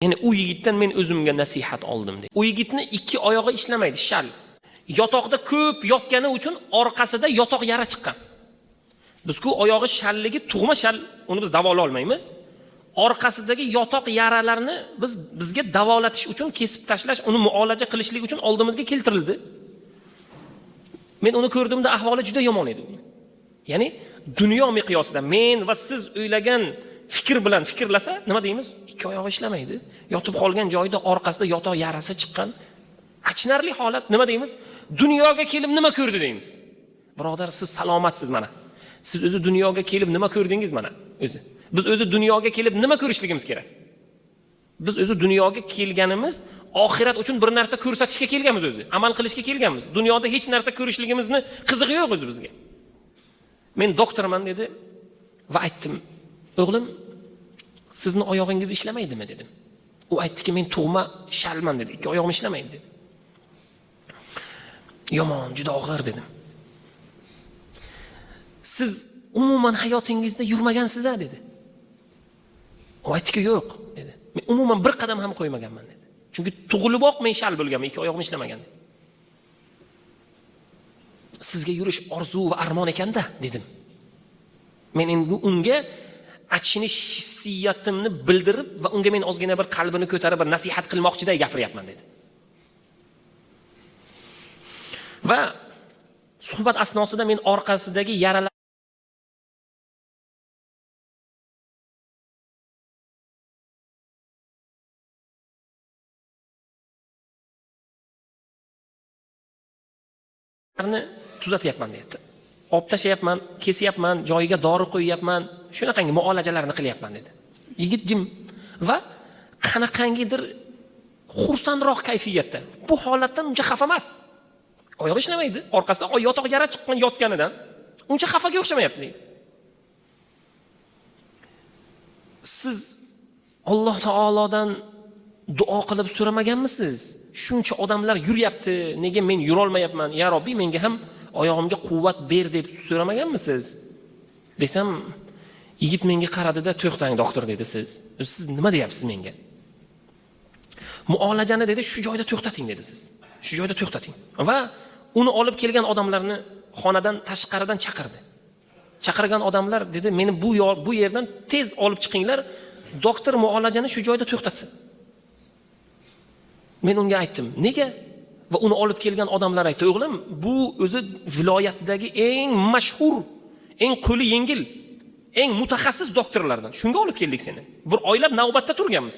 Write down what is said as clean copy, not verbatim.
Ya'ni u yigitdan men o'zimga nasihat oldim dedi. U yigitni ikki oyog'i ishlamaydi, shal. Yotoqda ko'p yotgani uchun orqasida yotoq yara chiqqan. Biz-ku oyog'i shalligi tug'ma shal, uni biz davolay olmaymiz. Orqasidagi yotoq yaralarni bizga davolatish uchun kesib tashlash, uni muolaja qilishlik uchun oldimizga keltirildi. Men uni ko'rdimda ahvoli juda yomon edi. Ya'ni dunyo miqyosida men va siz o'ylagan fikr bilan fikrlasa, nima deymiz? Ikki oyog'i ishlamaydi. Yotib qolgan joyida orqasida yotoq yarasi chiqqan. Achinarli holat. Nima deymiz? Dunyoga kelib nima ko'rdi deymiz. Birodar, siz salomatsiz mana. Siz o'zi dunyoga kelib nima ko'rdingiz mana? O'zi. Biz o'zi dunyoga kelib nima ko'rishligimiz kerak? Biz o'zi dunyoga kelganimiz oxirat uchun bir narsa ko'rsatishga kelganmiz o'zi. Amal qilishga kelganmiz. Dunyoda hech narsa ko'rishligimizni qizig'i yo'q o'zi bizga. Men doktorman dedi va aytdim, o'g'lim, sizni oyog'ingiz ishlamaydimi dedim. U aytdiki, men tug'ma shalman dedi. Ikki oyog'im ishlamaydi dedi. Yomon, juda og'ir dedim. Siz umuman hayotingizda yurmagansiz-a dedi. U aytdiki, yo'q dedi. Men umuman bir qadam ham qo'ymaganman dedi. Chunki tug'iliboq men shal bo'lganman, ikki oyog'im ishlamagan dedi. Sizga yurish orzu va armon ekanda dedim. Men endi unga achinish hissiyotimni bildirib va unga men ozgina bir qalbini ko'tarib bir nasihat qilmoqchiday gapiryapman dedi. Va suhbat asnosida men orqasidagi yaralar tuzatyapman dedi. Olib tashlayapman, kesyapman, joyiga dori qo'yyapman, shunaqangi muolajalarni qilyapman dedi. Yigit jim va qanaqangidir xursandroq kayfiyatda. Bu holatdan uncha xafa emas. Oyog'i ishlamaydi, orqasida yotoq yara chiqqan yotganidan uncha xafaga o'xshamayapti deydi. Siz Alloh taolodan duo qilib so'ramaganmisiz? Shuncha odamlar yuryapti, nega men yura olmayapman? Ya Robbiy, menga ham oyog'imga quvvat ber deb so'ramaganmisiz? Desam, yigit menga qaradi-da, "To'xtang, doktor" dedi siz. Siz nima deyapsiz menga? Muolajani dedi, shu joyda to'xtating dedi siz. Shu joyda to'xtating. Va uni olib kelgan odamlarni xonadan tashqaridan chaqirdi. Chaqirgan odamlar dedi, "Meni bu yerdan tez olib chiqinglar, doktor muolajani shu joyda to'xtatsin." Men unga aytdim, "Nega?" Va uni olib kelgan odamlar aytdi, "O'g'lim, bu o'zi viloyatdagi eng mashhur, eng qo'li yengil, eng mutaxassis doktorlardan. Shunga olib keldik seni. Bir oylab navbatda turganmiz."